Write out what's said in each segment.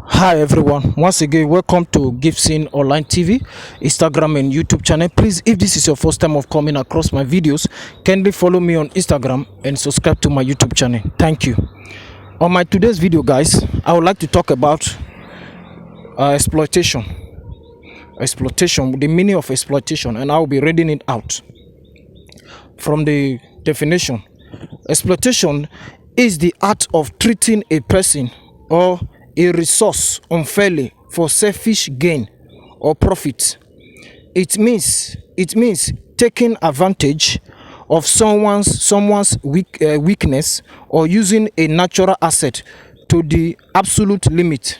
Hi everyone, once again welcome to Gibson Online TV, Instagram and YouTube channel. Please, if this is your first time of coming across my videos, kindly follow me on Instagram and subscribe to my YouTube channel. Thank you. On my today's video, guys, I would like to talk about exploitation, the meaning of exploitation, and I will be reading it out from the definition. Exploitation is the art of treating a person or a resource unfairly for selfish gain or profit. It means taking advantage of someone's weakness or using a natural asset to the absolute limit.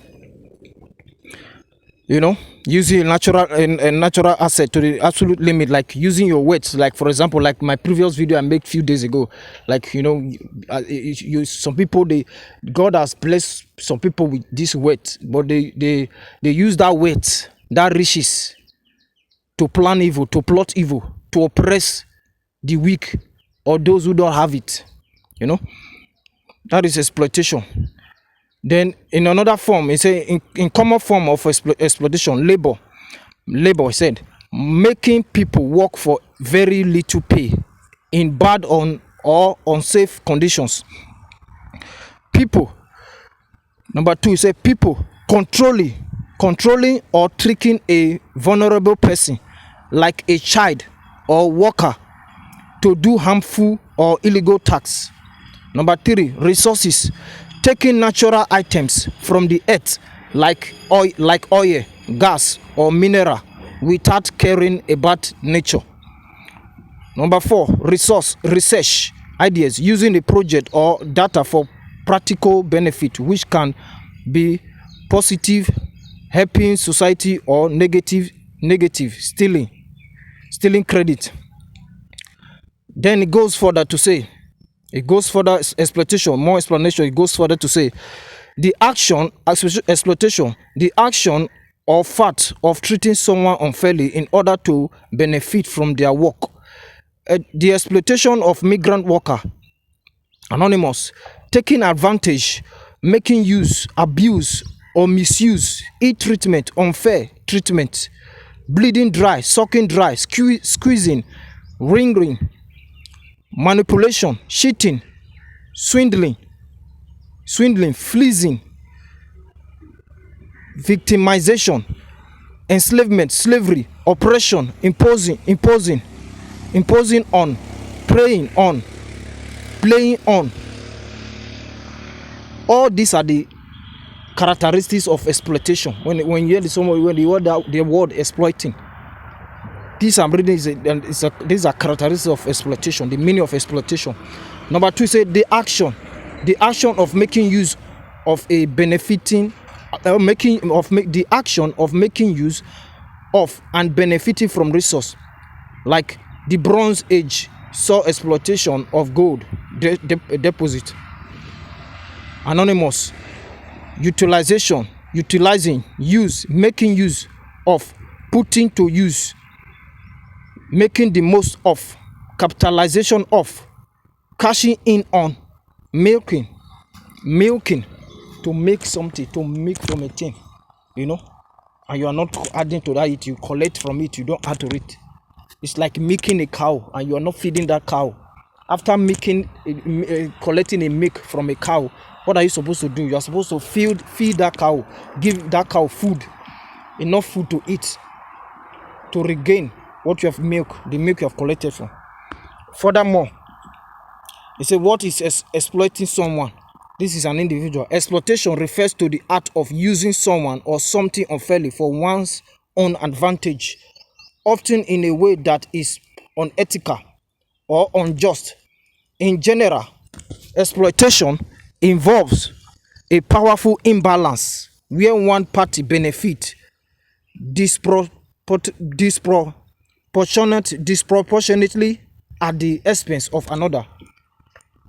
Using a natural asset to the absolute limit, like using your weight. Like, for example, like my previous video I made few days ago, like some people, God has blessed some people with this weight, but they use that weight, that riches, to plan evil, to plot evil, to oppress the weak or those who don't have it. That is exploitation. Then in another form, it's in common form of exploitation, labor. Labor said, making people work for very little pay in bad or unsafe conditions. People. Number two, say people controlling or tricking a vulnerable person, like a child or worker, to do harmful or illegal tasks. Number three, resources. Taking natural items from the earth, like oil, gas, or mineral, without caring about nature. Number four, research ideas, using a project or data for practical benefit, which can be positive, helping society, or negative, stealing credit. Then it goes further to say, exploitation, more explanation. It goes further to say, exploitation, the action or fact of treating someone unfairly in order to benefit from their work. The exploitation of migrant worker, anonymous, taking advantage, making use, abuse, or misuse, ill-treatment, unfair treatment, bleeding dry, sucking dry, squeezing, ringing, manipulation, cheating, swindling, fleecing, victimization, enslavement, slavery, oppression, imposing on, preying on, playing on. All these are the characteristics of exploitation. When you hear the word exploiting, these are characteristics of exploitation, the meaning of exploitation. Number two, say the action of making use of a benefiting, the action of making use of and benefiting from resource, like the Bronze Age saw exploitation of gold deposit. Anonymous, utilizing, use, making use of, putting to use, making the most of, capitalization of, cashing in on, milking, to make something, to make from a thing, and you are not adding to that, you collect from it, you don't add to it. It's like milking a cow and you are not feeding that cow. After collecting a milk from a cow, what are you supposed to do? You are supposed to feed that cow, give that cow food, enough food to eat, to regain what you have the milk you have collected from. Furthermore, it says, what is exploiting someone? This is an individual. Exploitation refers to the act of using someone or something unfairly for one's own advantage, often in a way that is unethical or unjust. In general, exploitation involves a powerful imbalance where one party benefits disproportionately at the expense of another.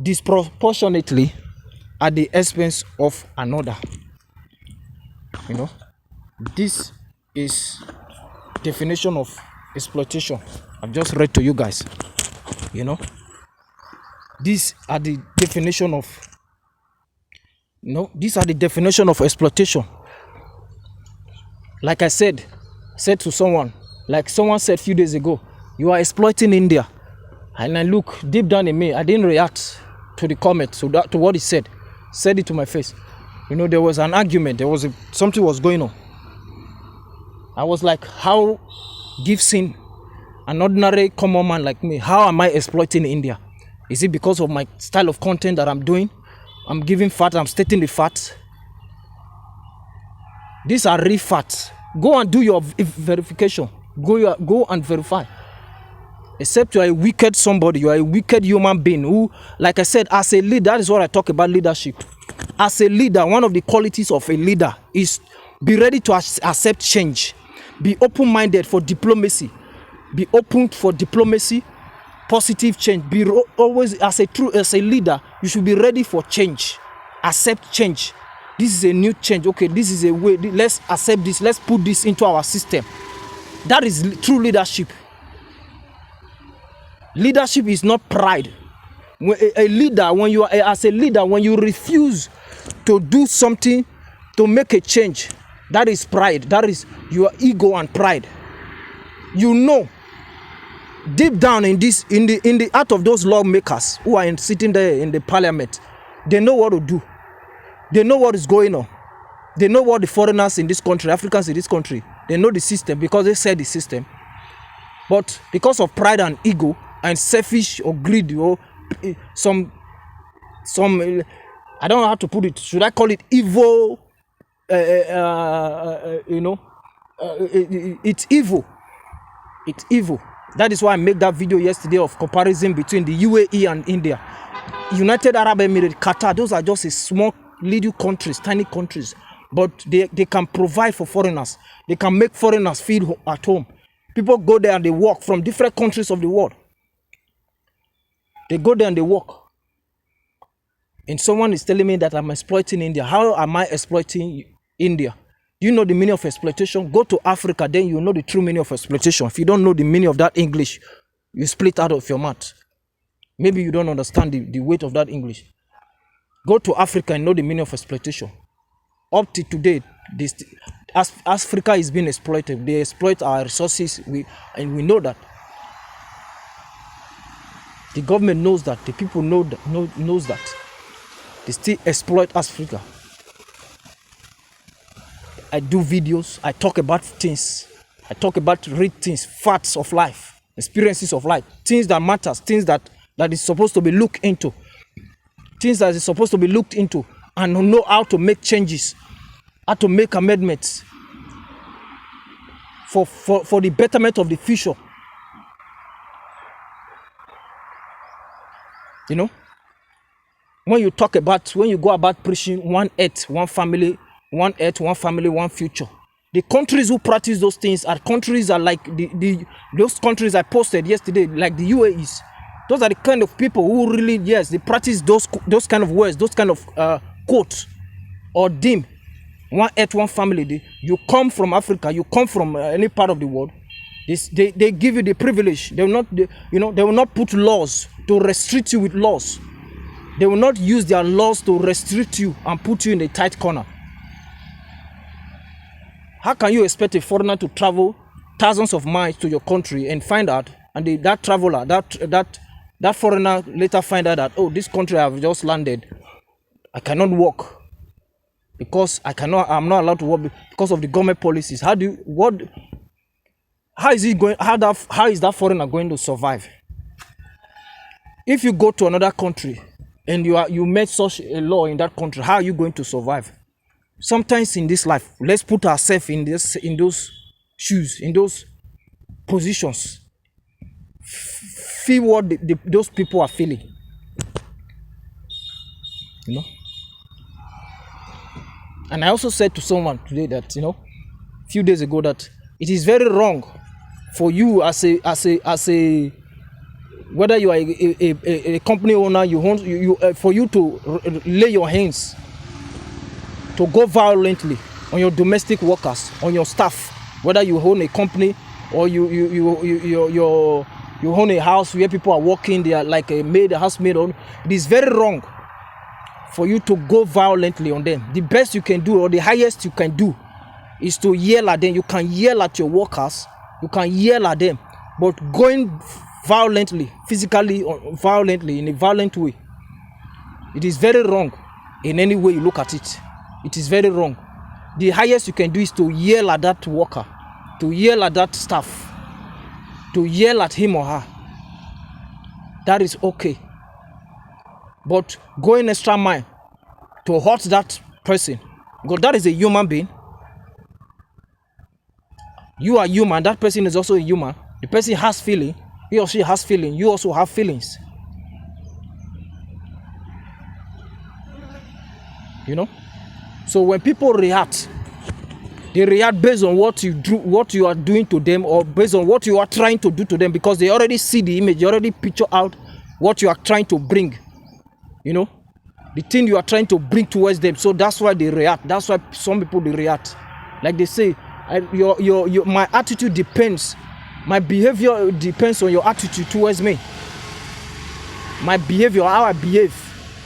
Disproportionately at the expense of another. This is definition of exploitation I've just read to you guys. These are the definition of these are the definition of exploitation. Like I said to someone, like someone said a few days ago, you are exploiting India. And I look deep down in me, I didn't react to the comment, to what he said. Said it to my face. You know, there was an argument, something was going on. I was like, how Gibson, an ordinary common man like me, how am I exploiting India? Is it because of my style of content that I'm doing? I'm giving facts, I'm stating the facts. These are real facts. Go and do your verification. Go and verify. Except you are a wicked somebody, you are a wicked human being who, like I said, as a leader, that is what I talk about leadership. As a leader, one of the qualities of a leader is be ready to accept change. Be open-minded for diplomacy. Be open for diplomacy, positive change. Be always, as a leader, you should be ready for change. Accept change. This is a new change. Okay, this is a way. Let's accept this. Let's put this into our system. That is true leadership. Leadership is not pride. When as a leader, when you refuse to do something to make a change, that is pride. That is your ego and pride. You know, deep down in the heart of those lawmakers who are sitting there in the parliament, they know what to do. They know what is going on. They know what the foreigners in this country, Africans in this country, they know the system because they said the system. But because of pride and ego and selfish or greed or some I don't know how to put it. Should I call it evil? It's evil. It's evil. That is why I made that video yesterday of comparison between the UAE and India. United Arab Emirates, Qatar, those are just a small little countries, tiny countries. But they can provide for foreigners. They can make foreigners feel at home. People go there and they work from different countries of the world. They go there and they work. And someone is telling me that I'm exploiting India. How am I exploiting India? You know the meaning of exploitation? Go to Africa, then you know the true meaning of exploitation. If you don't know the meaning of that English, you split out of your mouth. Maybe you don't understand the weight of that English. Go to Africa and know the meaning of exploitation. Up to today, Africa is being exploited. They exploit our resources, and we know that. The government knows that. The people knows that. They still exploit Africa. I do videos. I talk about things. I talk about real things, facts of life, experiences of life, things that matters, things that is supposed to be looked into, things that is supposed to be looked into, and know how to make changes, how to make amendments for the betterment of the future. You know, when you go about preaching one earth, one family, one earth, one family, one future. The countries who practice those things are countries that like those countries I posted yesterday, like the UAEs. Those are the kind of people who really, yes, they practice those kind of words, those kind of quotes or dim. One earth, one family. You come from Africa, you come from any part of the world. They give you the privilege. They will not put laws to restrict you with laws. They will not use their laws to restrict you and put you in a tight corner. How can you expect a foreigner to travel thousands of miles to your country and find out, and that traveler, that foreigner later find out that, oh, this country I've just landed, I cannot work because I'm not allowed to work because of the government policies. How is that foreigner going to survive? If you go to another country and you made such a law in that country, how are you going to survive? Sometimes in this life, let's put ourselves in those shoes, in those positions. Feel what those people are feeling. You know. And I also said to someone today that, a few days ago, that it is very wrong for you as a whether you are a company owner, for you to lay your hands to go violently on your domestic workers, on your staff, whether you own a company or you own a house where people are working, they are like a maid, a housemaid. It is very wrong for you to go violently on them. The best you can do, or the highest you can do, is to yell at them. You can yell at your workers, you can yell at them, but going violently, physically or violently, in a violent way, it is very wrong. In any way you look at it, it is very wrong. The highest you can do is to yell at that worker, to yell at that staff, to yell at him or her. That is okay. But going extra mile to hurt that person, because that is a human being. You are human, that person is also a human. The person has feeling, he or she has feeling, you also have feelings. You know? So when people react, they react based on what you do, what you are doing to them, or based on what you are trying to do to them, because they already see the image, they already picture out what you are trying to bring. You know, the thing you are trying to bring towards them. So that's why they react. That's why some people they react. Like they say, my attitude depends. My behavior depends on your attitude towards me. My behavior, how I behave,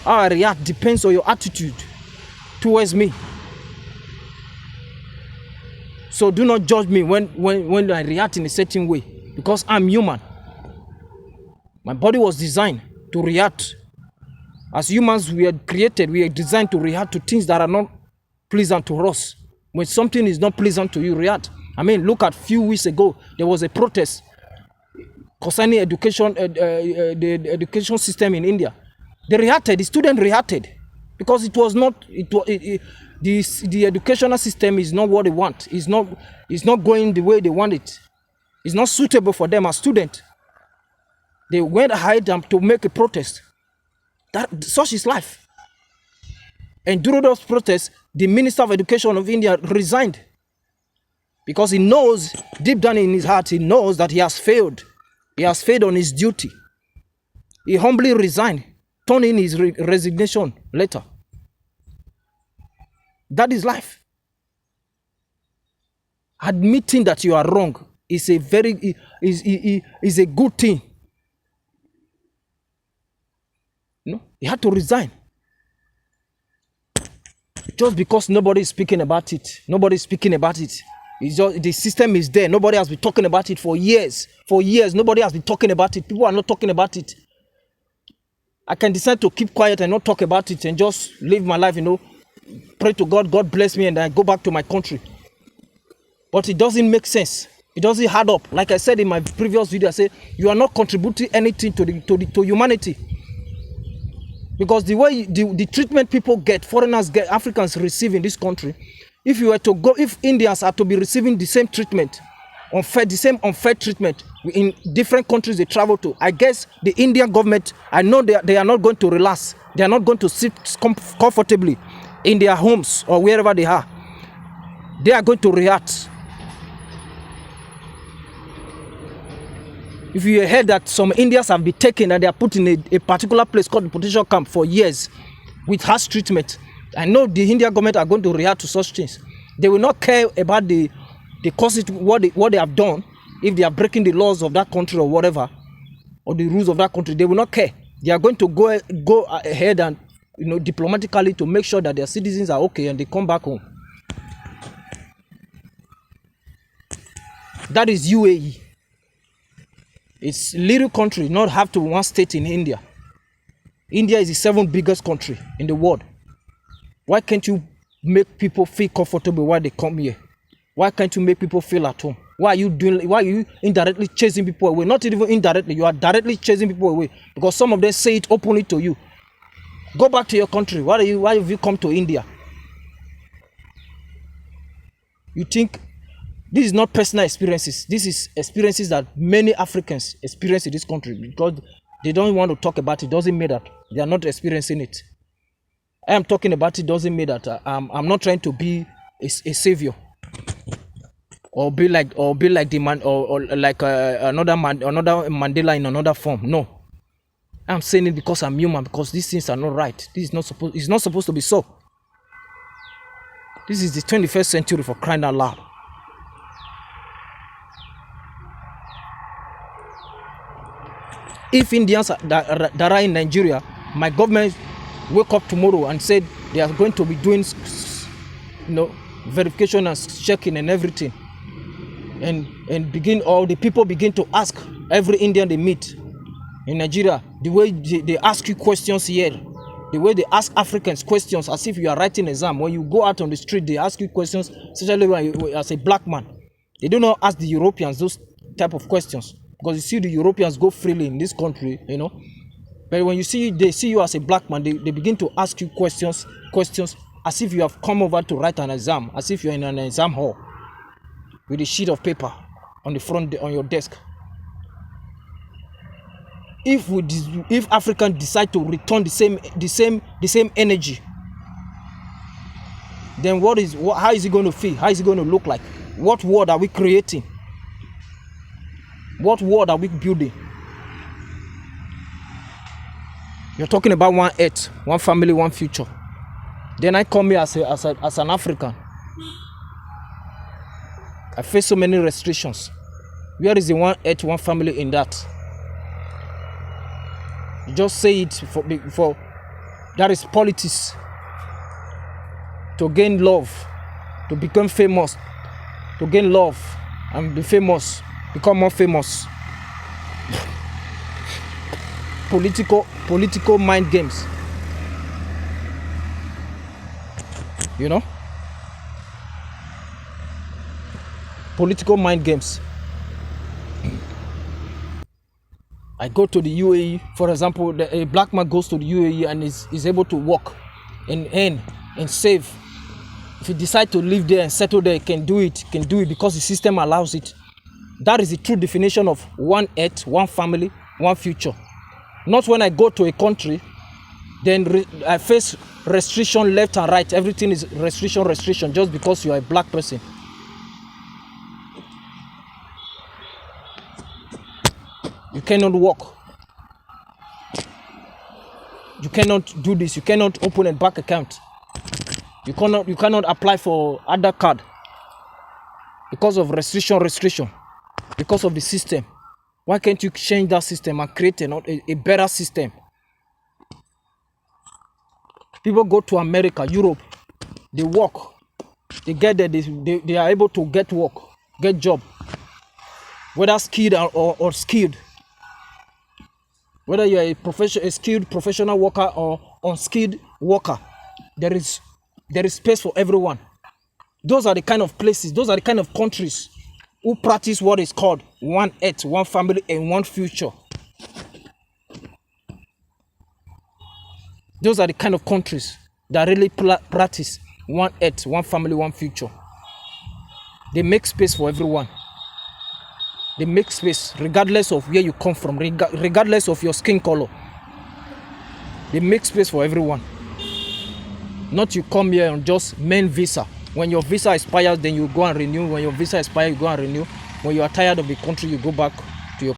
how I react, depends on your attitude towards me. So do not judge me when I react in a certain way, because I'm human. My body was designed to react. As humans, we are created, we are designed to react to things that are not pleasant to us. When something is not pleasant to you, react. I mean, look at a few weeks ago, there was a protest concerning education, the education system in India. They reacted, the student reacted, because it was not, the educational system is not what they want. It's not going the way they want it. It's not suitable for them as students. They went ahead to make a protest. Such is life. And during those protests, the Minister of Education of India resigned, because he knows, deep down in his heart, he knows that he has failed. He has failed on his duty. He humbly resigned, turned in his resignation letter. That is life. Admitting that you are wrong is a good thing. No, he had to resign. Just because nobody is speaking about it. Nobody is speaking about it. It's just, the system is there. Nobody has been talking about it for years. For years, nobody has been talking about it. People are not talking about it. I can decide to keep quiet and not talk about it and just live my life, you know. Pray to God, God bless me, and I go back to my country. But it doesn't make sense. It doesn't add up. Like I said in my previous video, I said, you are not contributing anything to humanity. Because the way the treatment people get, foreigners get, Africans receive in this country, if you were to go, if Indians are to be receiving the same treatment, the same unfair treatment in different countries they travel to, I guess the Indian government, I know they are not going to relax. They are not going to sit comfortably in their homes or wherever they are. They are going to react. If you heard that some Indians have been taken and they are put in a particular place called the deportation camp for years with harsh treatment, I know the Indian government are going to react to such things. They will not care about the causes, what they have done, if they are breaking the laws of that country or whatever, or the rules of that country. They will not care. They are going to go ahead and, you know, diplomatically to make sure that their citizens are okay and they come back home. That is UAE. It's a little country, not half to one state in India. India is the 7th biggest country in the world. Why can't you make people feel comfortable while they come here? Why can't you make people feel at home? Why are you indirectly chasing people away? Not even indirectly, you are directly chasing people away, because some of them say it openly to you. Go back to your country. Why have you come to India? You think this is not personal experiences. This is experiences that many Africans experience in this country, because they don't want to talk about it. Doesn't mean that they are not experiencing it. I am talking about it doesn't mean that I'm not trying to be a savior, or be like the man, or like another Mandela in another form. No, I'm saying it because I'm human, because these things are not right. This is not supposed. It's not supposed to be so. This is the 21st century, for crying out loud. If Indians that are in Nigeria, my government wake up tomorrow and said they are going to be doing, you know, verification and checking and everything. And begin, all the people begin to ask every Indian they meet in Nigeria, the way they ask you questions here, the way they ask Africans questions as if you are writing an exam. When you go out on the street, they ask you questions, especially when you, as a black man. They do not ask the Europeans those type of questions, because you see the Europeans go freely in this country, you know. But when they see you as a black man, they begin to ask you questions as if you have come over to write an exam, as if you're in an exam hall with a sheet of paper on the front on your desk. If Africans decide to return the same energy, then how is it going to feel? How is it going to look like? What world are we creating? What world are we building? You're talking about one earth, one family, one future. Then I come here as an African. I face so many restrictions. Where is the one earth, one family in that? You just say it for that is politics. To gain love, to become famous, to gain love and be famous, become more famous. Political mind games. You know? Political mind games. I go to the UAE, for example, a black man goes to the UAE and is able to work and earn and save. If he decides to live there and settle there, he can do it because the system allows it. That is the true definition of one earth, one family, one future. Not when I go to a country, then I face restriction left and right. Everything is restriction just because you are a black person. You cannot walk. You cannot do this. You cannot open a bank account. You cannot apply for other card because of restriction. Because of the system. Why can't you change that system and create a better system? People go to America, Europe, they work, they get there, they are able to get work, get job, whether skilled or skilled. Whether you are a skilled professional worker or unskilled worker, there is space for everyone. Those are the kind of places, those are the kind of countries who practice what is called one earth, one family, and one future. Those are the kind of countries that really practice one earth, one family, one future. They make space for everyone. They make space regardless of where you come from, regardless of your skin color. They make space for everyone. Not you come here on just main visa. When your visa expires, then you go and renew. When your visa expires, you go and renew. When you are tired of the country, you go back